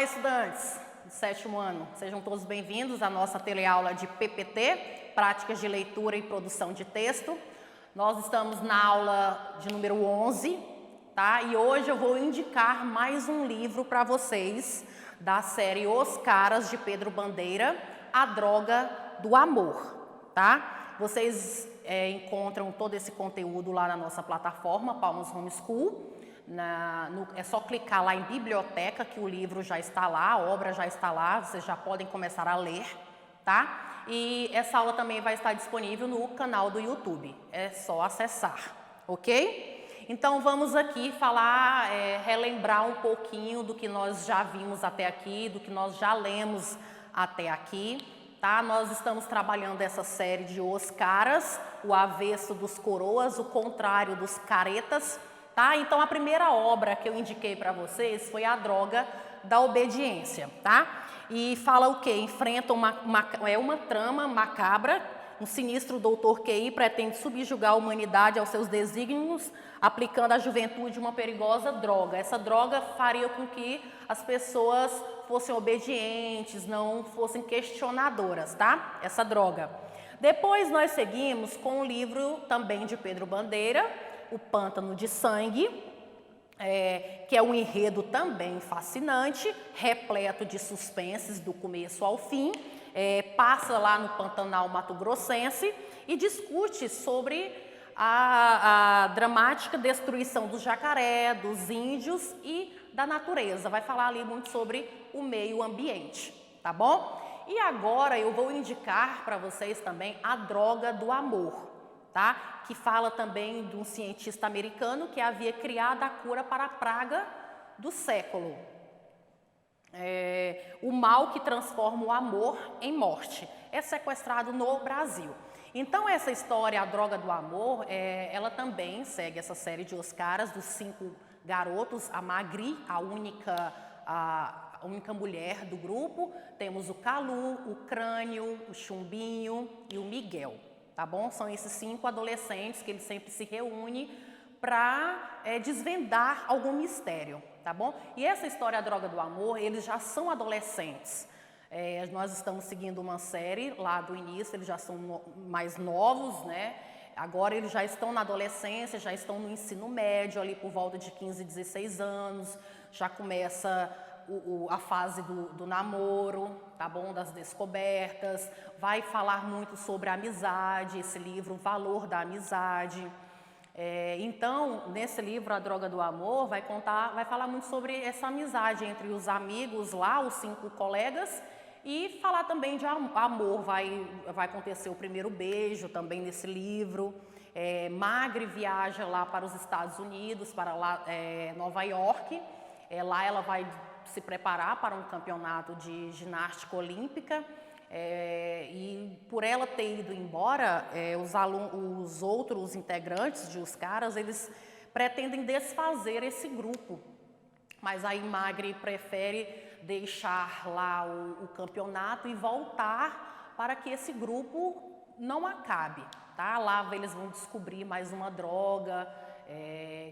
estudantes do 7º ano, sejam todos bem-vindos à nossa teleaula de PPT, Práticas de Leitura e Produção de Texto. Nós estamos na aula de número 11, tá? E hoje eu vou indicar mais um livro para vocês da série Os Caras, de Pedro Bandeira, A Droga do Amor, tá? Vocês encontram todo esse conteúdo lá na nossa plataforma, Palmas Homeschool. É só clicar lá em biblioteca que o livro já está lá, a obra já está lá, vocês já podem começar a ler, tá? E essa aula também vai estar disponível no canal do YouTube, é só acessar, ok? Então vamos aqui falar, relembrar um pouquinho do que nós já vimos até aqui, do que nós já lemos até aqui, tá? Nós estamos trabalhando essa série de Os Caras, o avesso dos coroas, o contrário dos caretas. Tá? Então, a primeira obra que eu indiquei para vocês foi A Droga da Obediência, tá? E fala o quê? Enfrenta uma trama macabra, um sinistro doutor QI pretende subjugar a humanidade aos seus desígnios, aplicando à juventude uma perigosa droga. Essa droga faria com que as pessoas fossem obedientes, não fossem questionadoras, tá? Essa droga. Depois nós seguimos com um livro também de Pedro Bandeira, O Pântano de Sangue, que é um enredo também fascinante, repleto de suspenses do começo ao fim, passa lá no Pantanal mato-grossense e discute sobre a dramática destruição do jacaré, dos índios e da natureza. Vai falar ali muito sobre o meio ambiente, tá bom? E agora eu vou indicar para vocês também A Droga do Amor. Tá? Que fala também de um cientista americano que havia criado a cura para a praga do século. O mal que transforma o amor em morte. É sequestrado no Brasil. Então essa história, A Droga do Amor, ela também segue essa série de Os Caras, dos 5 garotos, a Magri, a única mulher do grupo. Temos o Calu, o Crânio, o Chumbinho e o Miguel. Tá bom? São esses 5 adolescentes que eles sempre se reúnem para desvendar algum mistério, tá bom? E essa história, A Droga do Amor, eles já são adolescentes. Nós estamos seguindo uma série lá do início, eles já são mais novos, né? Agora eles já estão na adolescência, já estão no ensino médio, ali por volta de 15, 16 anos, já começa a fase do namoro, tá bom? Das descobertas, vai falar muito sobre a amizade, esse livro, o valor da amizade. Então, nesse livro, A Droga do Amor, vai falar muito sobre essa amizade entre os amigos lá, os 5 colegas, e falar também de amor. Vai acontecer o primeiro beijo também nesse livro. Magri viaja lá para os Estados Unidos, para lá, Nova York. Lá ela vai se preparar para um campeonato de ginástica olímpica, e por ela ter ido embora, os outros integrantes de Os Caras, eles pretendem desfazer esse grupo, mas aí Magri prefere deixar lá o campeonato e voltar para que esse grupo não acabe, tá? Lá eles vão descobrir mais uma droga,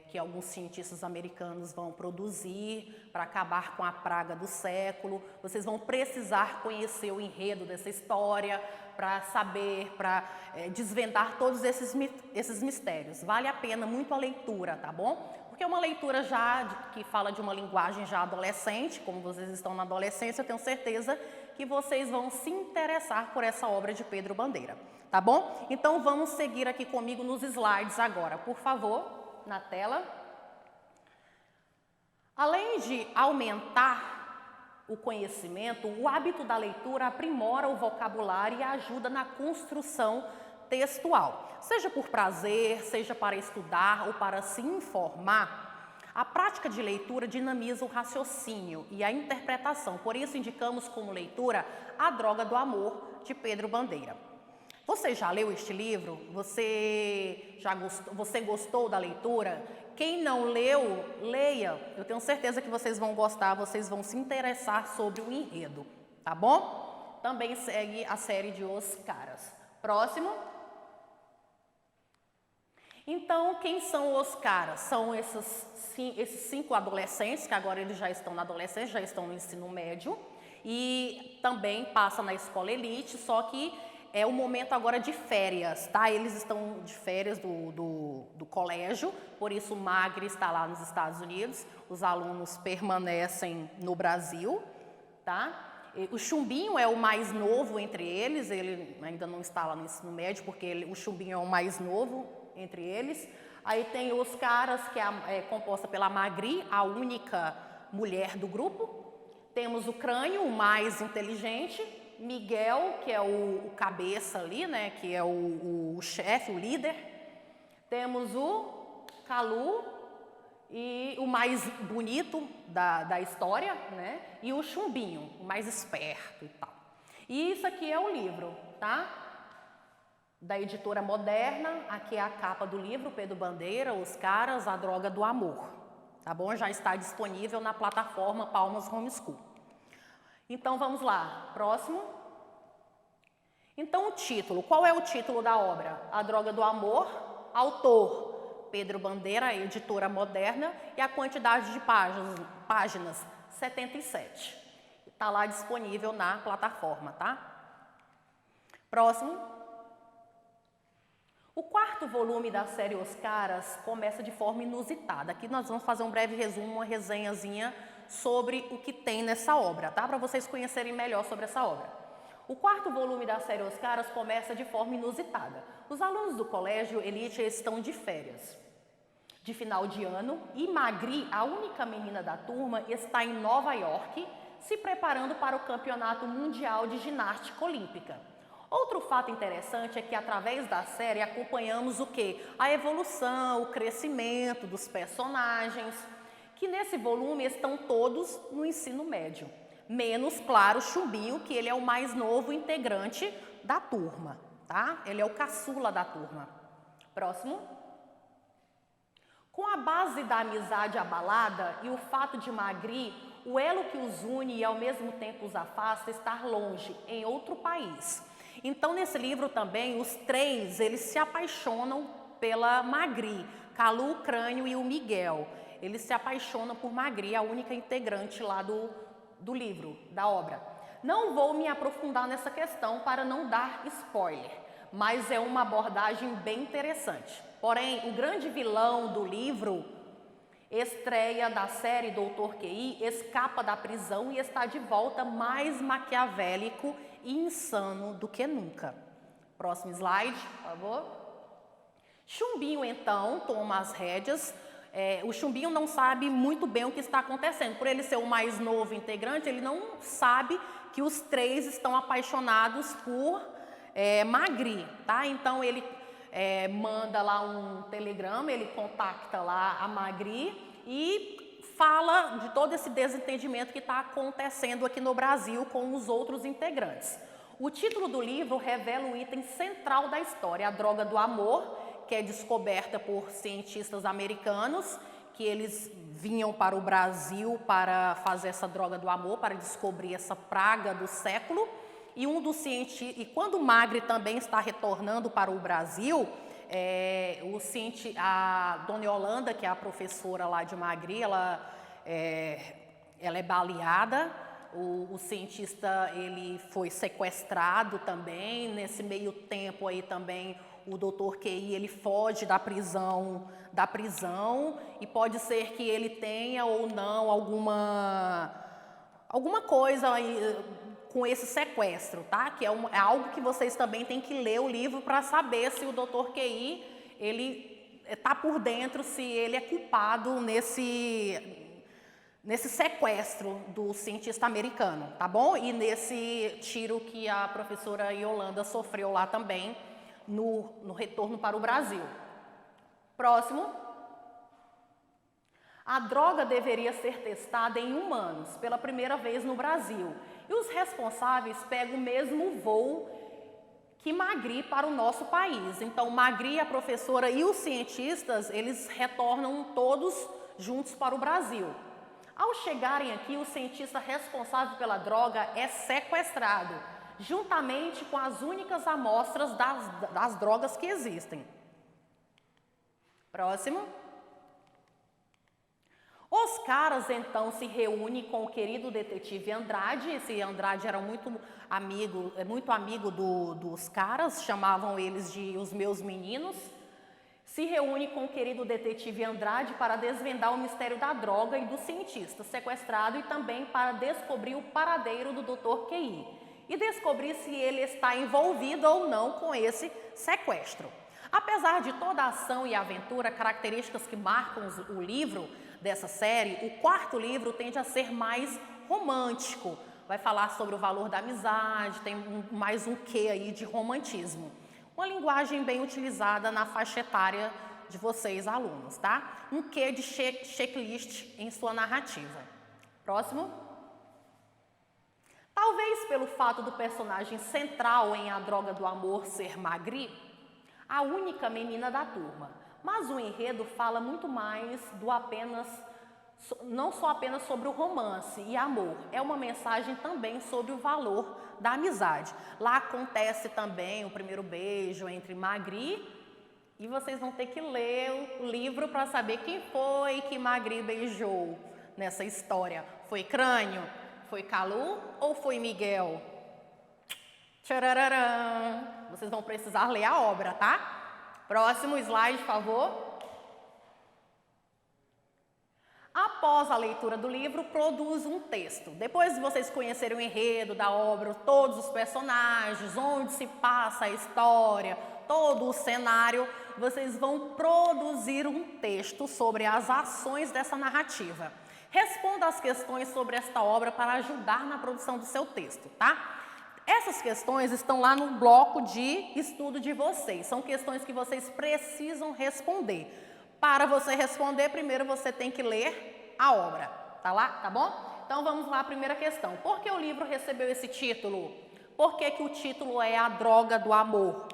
que alguns cientistas americanos vão produzir para acabar com a praga do século. Vocês vão precisar conhecer o enredo dessa história para saber, para desvendar todos esses mistérios. Vale a pena muito a leitura, tá bom? Porque é uma leitura que fala de uma linguagem já adolescente, como vocês estão na adolescência, eu tenho certeza que vocês vão se interessar por essa obra de Pedro Bandeira, tá bom? Então vamos seguir aqui comigo nos slides agora, por favor. Na tela. Além de aumentar o conhecimento, o hábito da leitura aprimora o vocabulário e ajuda na construção textual. Seja por prazer, seja para estudar ou para se informar, a prática de leitura dinamiza o raciocínio e a interpretação. Por isso, indicamos como leitura A Droga do Amor, de Pedro Bandeira. Você já leu este livro? Você gostou da leitura? Quem não leu, leia. Eu tenho certeza que vocês vão gostar, vocês vão se interessar sobre o enredo, tá bom? Também segue a série de Os Caras. Próximo. Então, quem são os caras? São esses 5 adolescentes, que agora eles já estão na adolescência, já estão no ensino médio, e também passa na escola elite, só que é o momento agora de férias, tá? Eles estão de férias do colégio, por isso o Magri está lá nos Estados Unidos, os alunos permanecem no Brasil, tá? O Chumbinho é o mais novo entre eles, ele ainda não está lá no ensino médio, porque o Chumbinho é o mais novo entre eles. Aí tem os caras, que é composta pela Magri, a única mulher do grupo. Temos o Crânio, o mais inteligente, Miguel, que é o cabeça ali, né, que é o chefe, o líder. Temos o Calu, e o mais bonito da história, né, e o Chumbinho, o mais esperto e tal. E isso aqui é o livro, tá? Da editora Moderna, aqui é a capa do livro, Pedro Bandeira, Os Caras, a Droga do Amor, tá bom? Já está disponível na plataforma Palmas Homeschool. Então, vamos lá, próximo. Então, o título, qual é o título da obra? A Droga do Amor, autor Pedro Bandeira, editora Moderna, e a quantidade de páginas 77. Está lá disponível na plataforma, tá? Próximo. O 4º volume da série Os Caras começa de forma inusitada. Aqui nós vamos fazer um breve resumo, uma resenhazinha sobre o que tem nessa obra, tá? Para vocês conhecerem melhor sobre essa obra. O 4º volume da série Os Caras começa de forma inusitada. Os alunos do colégio elite estão de férias, de final de ano, e Magri, a única menina da turma, está em Nova York, se preparando para o Campeonato Mundial de Ginástica Olímpica. Outro fato interessante é que, através da série, acompanhamos o quê? A evolução, o crescimento dos personagens, que nesse volume estão todos no ensino médio. Menos, claro, Chumbinho, que ele é o mais novo integrante da turma, tá? Ele é o caçula da turma. Próximo. Com a base da amizade abalada e o fato de Magri, o elo que os une e ao mesmo tempo os afasta, estar longe, em outro país. Então, nesse livro também, os 3, eles se apaixonam pela Magri, Calu, o Crânio e o Miguel. Eles se apaixonam por Magri, a única integrante lá do livro, da obra. Não vou me aprofundar nessa questão para não dar spoiler, mas é uma abordagem bem interessante. Porém, o grande vilão do livro, estreia da série Dr. QI, escapa da prisão e está de volta mais maquiavélico e insano do que nunca. Próximo slide, por favor. Chumbinho, então, toma as rédeas. O Chumbinho não sabe muito bem o que está acontecendo. Por ele ser o mais novo integrante, ele não sabe que os 3 estão apaixonados por Magri, tá? Então, ele manda lá um telegrama, ele contacta lá a Magri e fala de todo esse desentendimento que está acontecendo aqui no Brasil com os outros integrantes. O título do livro revela o item central da história, a droga do amor, que é descoberta por cientistas americanos, que eles vinham para o Brasil para fazer essa droga do amor, para descobrir essa praga do século. E e quando Magri também está retornando para o Brasil, a Dona Yolanda, que é a professora lá de Magri, ela é baleada. O cientista, ele foi sequestrado também. Nesse meio tempo aí também o Dr. QI, ele foge da prisão, e pode ser que ele tenha ou não alguma coisa aí com esse sequestro, tá? Que é algo que vocês também têm que ler o livro para saber se o Dr. QI, ele está por dentro, se ele é culpado nesse sequestro do cientista americano, tá bom? E nesse tiro que a professora Yolanda sofreu lá também, no retorno para o Brasil. Próximo. A droga deveria ser testada em humanos pela primeira vez no Brasil. E os responsáveis pegam o mesmo voo que Magri para o nosso país. Então, Magri, a professora e os cientistas, eles retornam todos juntos para o Brasil. Ao chegarem aqui, o cientista responsável pela droga é sequestrado, juntamente com as únicas amostras das drogas que existem. Próximo. Os caras então se reúnem com o querido detetive Andrade. Esse Andrade era muito amigo dos caras, chamavam eles de os meus meninos. Se reúne com o querido detetive Andrade para desvendar o mistério da droga e do cientista sequestrado e também para descobrir o paradeiro do Dr. QI e descobrir se ele está envolvido ou não com esse sequestro. Apesar de toda a ação e aventura, características que marcam o livro dessa série, o quarto livro tende a ser mais romântico. Vai falar sobre o valor da amizade, tem mais um quê aí de romantismo. Uma linguagem bem utilizada na faixa etária de vocês, alunos, tá? Um quê de checklist em sua narrativa. Próximo. Talvez pelo fato do personagem central em A Droga do Amor ser Magri, a única menina da turma, mas o enredo fala muito mais não só apenas sobre o romance e amor, é uma mensagem também sobre o valor da amizade. Lá acontece também o primeiro beijo entre Magri e vocês vão ter que ler o livro para saber quem foi que Magri beijou nessa história. Foi Crânio? Foi Calu ou foi Miguel? Tcharararã! Vocês vão precisar ler a obra, tá? Próximo slide, por favor. Após a leitura do livro, produz um texto. Depois de vocês conhecerem o enredo da obra, todos os personagens, onde se passa a história, todo o cenário, vocês vão produzir um texto sobre as ações dessa narrativa. Responda às questões sobre esta obra para ajudar na produção do seu texto, tá? Essas questões estão lá no bloco de estudo de vocês. São questões que vocês precisam responder. Para você responder, primeiro você tem que ler a obra, tá lá? Tá bom? Então vamos lá, a primeira questão. Por que o livro recebeu esse título? Por que o título é A Droga do Amor?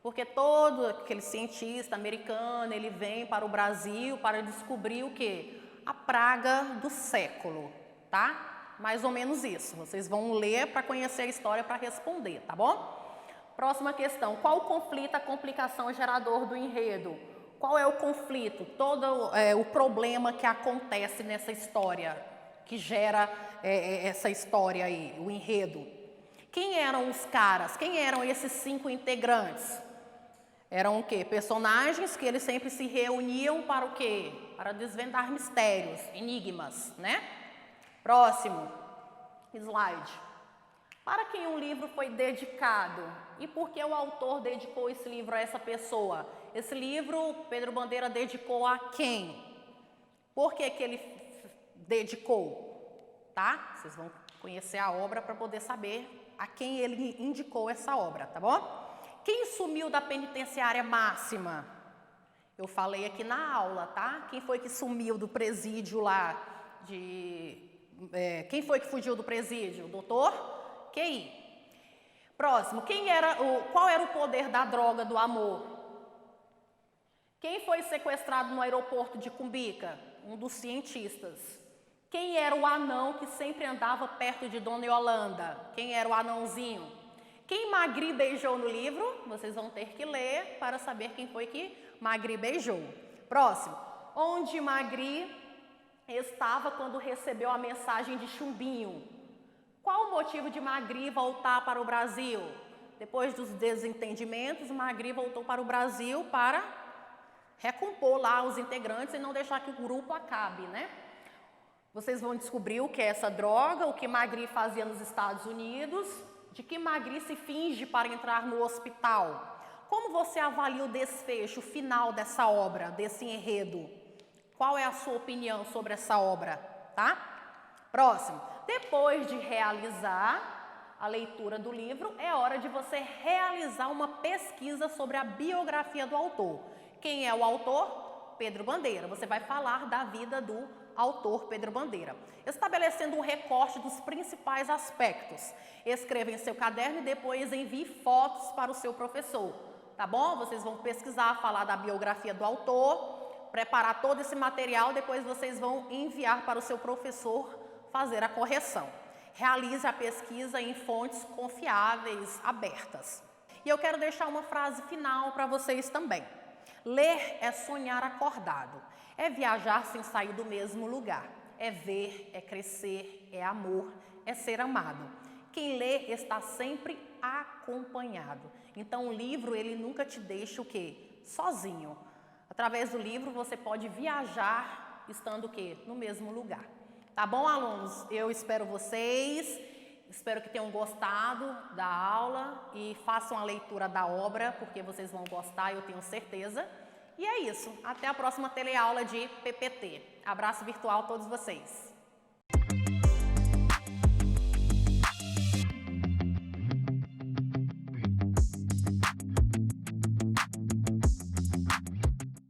Porque todo aquele cientista americano, ele vem para o Brasil para descobrir o quê? A praga do século, tá? Mais ou menos isso. Vocês vão ler para conhecer a história para responder, tá bom? Próxima questão. Qual o conflito, a complicação gerador do enredo? Qual é o conflito, todo o problema que acontece nessa história, que gera essa história aí, o enredo? Quem eram os caras? Quem eram esses 5 integrantes? Eram o quê? Personagens que eles sempre se reuniam para o quê? Para desvendar mistérios, enigmas, né? Próximo slide. Para quem um livro foi dedicado e por que o autor dedicou esse livro a essa pessoa? Esse livro, Pedro Bandeira dedicou a quem? Por que ele dedicou? Tá? Vocês vão conhecer a obra para poder saber a quem ele indicou essa obra, tá bom? Quem sumiu da penitenciária máxima? Eu falei aqui na aula, tá? Quem foi que sumiu do presídio lá? Quem foi que fugiu do presídio? O doutor QI. Próximo. Qual era o poder da droga do amor? Quem foi sequestrado no aeroporto de Cumbica? Um dos cientistas. Quem era o anão que sempre andava perto de Dona Yolanda? Quem era o anãozinho? Quem Magri beijou no livro? Vocês vão ter que ler para saber quem foi que Magri beijou. Próximo. Onde Magri estava quando recebeu a mensagem de Chumbinho? Qual o motivo de Magri voltar para o Brasil? Depois dos desentendimentos, Magri voltou para o Brasil para recompor lá os integrantes e não deixar que o grupo acabe, né? Vocês vão descobrir o que é essa droga, o que Magri fazia nos Estados Unidos, de que Magri se finge para entrar no hospital. Como você avalia o desfecho final dessa obra, desse enredo? Qual é a sua opinião sobre essa obra, tá? Próximo. Depois de realizar a leitura do livro, é hora de você realizar uma pesquisa sobre a biografia do autor. Quem é o autor? Pedro Bandeira. Você vai falar da vida do autor Pedro Bandeira, estabelecendo um recorte dos principais aspectos. Escreva em seu caderno e depois envie fotos para o seu professor, tá bom? Vocês vão pesquisar, falar da biografia do autor, preparar todo esse material, depois vocês vão enviar para o seu professor fazer a correção. Realize a pesquisa em fontes confiáveis, abertas. E eu quero deixar uma frase final para vocês também. Ler é sonhar acordado, é viajar sem sair do mesmo lugar, é ver, é crescer, é amor, é ser amado. Quem lê está sempre acompanhado. Então o livro, ele nunca te deixa o quê? Sozinho. Através do livro você pode viajar estando o quê? No mesmo lugar. Tá bom, alunos? Eu espero vocês. Espero que tenham gostado da aula e façam a leitura da obra, porque vocês vão gostar, eu tenho certeza. E é isso. Até a próxima teleaula de PPT. Abraço virtual a todos vocês.